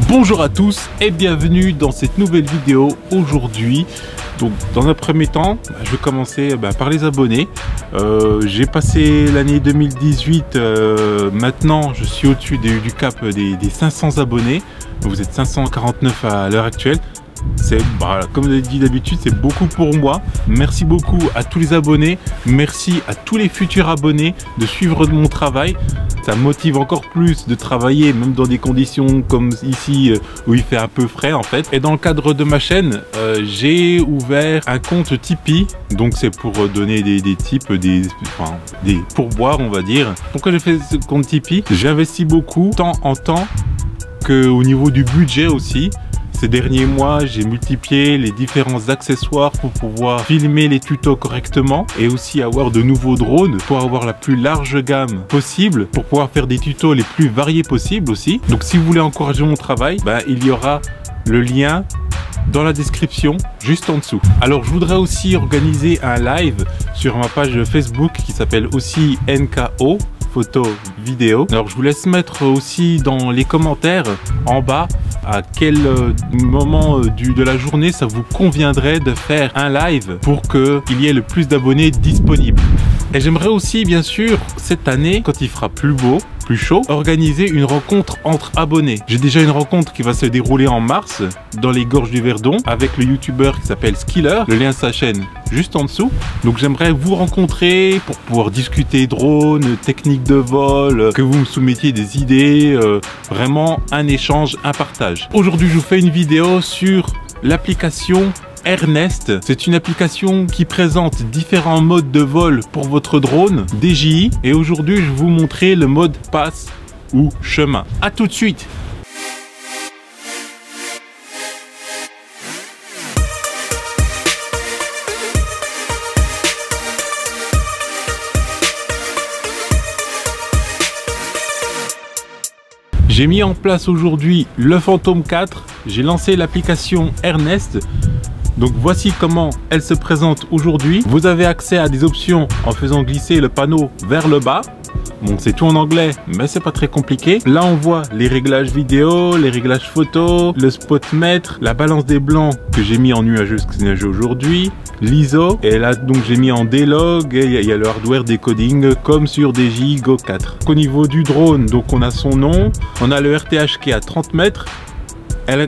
Bonjour à tous et bienvenue dans cette nouvelle vidéo aujourd'hui. Donc dans un premier temps, je vais commencer par les abonnés. J'ai passé l'année 2018, maintenant je suis au-dessus du cap des 500 abonnés. Vous êtes 549 à l'heure actuelle. C'est comme je l'ai dit d'habitude, c'est beaucoup pour moi. Merci beaucoup à tous les abonnés, merci à tous les futurs abonnés de suivre mon travail. Ça me motive encore plus de travailler, même dans des conditions comme ici où il fait un peu frais en fait. Et dans le cadre de ma chaîne, j'ai ouvert un compte Tipeee. Donc c'est pour donner des tips, des pourboires on va dire. Pourquoi j'ai fait ce compte Tipeee? J'ai investi beaucoup, tant en temps qu'au niveau du budget aussi. Ces derniers mois, j'ai multiplié les différents accessoires pour pouvoir filmer les tutos correctement et aussi avoir de nouveaux drones pour avoir la plus large gamme possible, pour pouvoir faire des tutos les plus variés possibles aussi. Donc si vous voulez encourager mon travail, il y aura le lien dans la description juste en dessous. Alors je voudrais aussi organiser un live sur ma page Facebook qui s'appelle aussi NKO photo vidéo. Alors je vous laisse mettre aussi dans les commentaires en bas à quel moment de la journée ça vous conviendrait de faire un live pour qu'il y ait le plus d'abonnés disponibles. Et j'aimerais aussi bien sûr cette année, quand il fera plus beau, plus chaud, organiser une rencontre entre abonnés. J'ai déjà une rencontre qui va se dérouler en mars dans les gorges du Verdon avec le youtubeur qui s'appelle Skiller, le lien de sa chaîne juste en dessous. Donc j'aimerais vous rencontrer pour pouvoir discuter drone, technique de vol, que vous me soumettiez des idées, vraiment un échange, un partage. Aujourd'hui je vous fais une vidéo sur l'application Ernest. C'est une application qui présente différents modes de vol pour votre drone DJI et aujourd'hui je vais vous montrer le mode passe ou chemin. A tout de suite. J'ai mis en place aujourd'hui le Phantom 4, j'ai lancé l'application Ernest. Donc voici comment elle se présente aujourd'hui. Vous avez accès à des options en faisant glisser le panneau vers le bas. Bon, c'est tout en anglais, mais c'est pas très compliqué. Là, on voit les réglages vidéo, les réglages photo, le spotmètre, la balance des blancs que j'ai mis en nuageux, parce que c'est nuageux aujourd'hui, l'ISO. Et là, donc, j'ai mis en D-Log et il y a le hardware decoding comme sur DJI Go 4. Au niveau du drone, donc on a son nom, on a le RTH qui est à 30 mètres.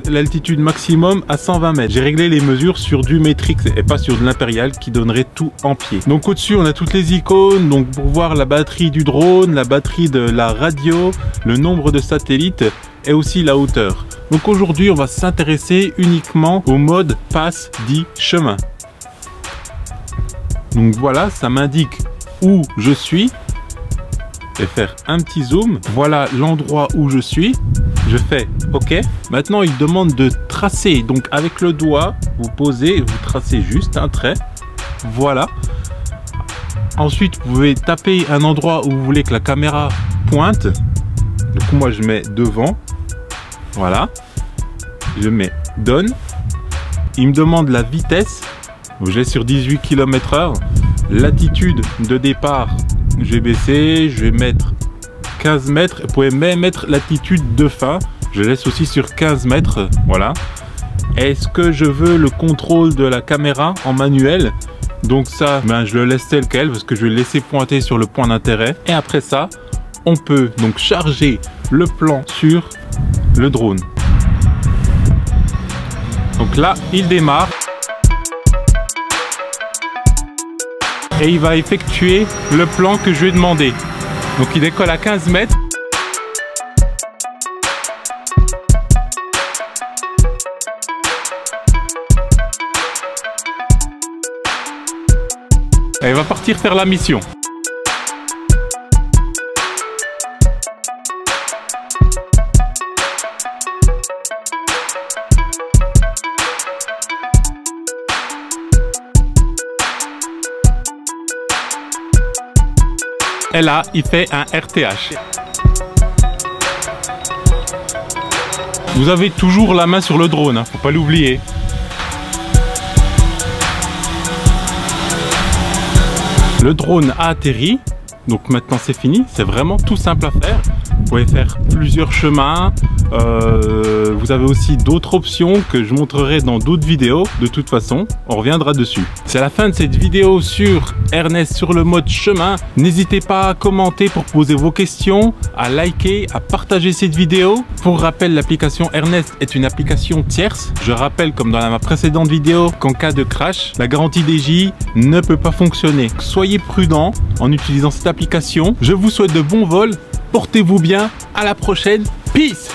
L'altitude maximum à 120 mètres. J'ai réglé les mesures sur du Matrix et pas sur de l'impérial qui donnerait tout en pied. Donc au-dessus, on a toutes les icônes. Donc pour voir la batterie du drone, la batterie de la radio, le nombre de satellites et aussi la hauteur. Donc aujourd'hui, on va s'intéresser uniquement au mode passe dit chemin. Donc voilà, ça m'indique où je suis. Et faire un petit zoom. Voilà l'endroit où je suis. Je fais OK. Maintenant, il demande de tracer. Donc, avec le doigt, vous posez et vous tracez juste un trait. Voilà. Ensuite, vous pouvez taper un endroit où vous voulez que la caméra pointe. Donc, moi, je mets devant. Voilà. Je mets Done. Il me demande la vitesse. J'ai sur 18 km/h. Latitude de départ. Je vais baisser, je vais mettre 15 mètres. Vous pouvez même mettre latitude de fin. Je laisse aussi sur 15 mètres. Voilà. Est-ce que je veux le contrôle de la caméra en manuel? Donc ça, je le laisse tel quel parce que je vais le laisser pointer sur le point d'intérêt. Et après ça, on peut donc charger le plan sur le drone. Donc là, il démarre. Et il va effectuer le plan que je lui ai demandé. Donc il décolle à 15 mètres. Et il va partir faire la mission. Et là, il fait un RTH. Vous avez toujours la main sur le drone, hein, faut pas l'oublier. Le drone a atterri. Donc maintenant c'est fini, c'est vraiment tout simple à faire. Vous pouvez faire plusieurs chemins, Vous avez aussi d'autres options que je montrerai dans d'autres vidéos. De toute façon, on reviendra dessus. C'est la fin de cette vidéo sur Ernest sur le mode chemin. N'hésitez pas à commenter pour poser vos questions, à liker, à partager cette vidéo. Pour rappel, l'application Ernest est une application tierce. Je rappelle, comme dans ma précédente vidéo, qu'en cas de crash, la garantie DJ ne peut pas fonctionner. Soyez prudents en utilisant cette application. Je vous souhaite de bons vols. Portez-vous bien. À la prochaine. Peace!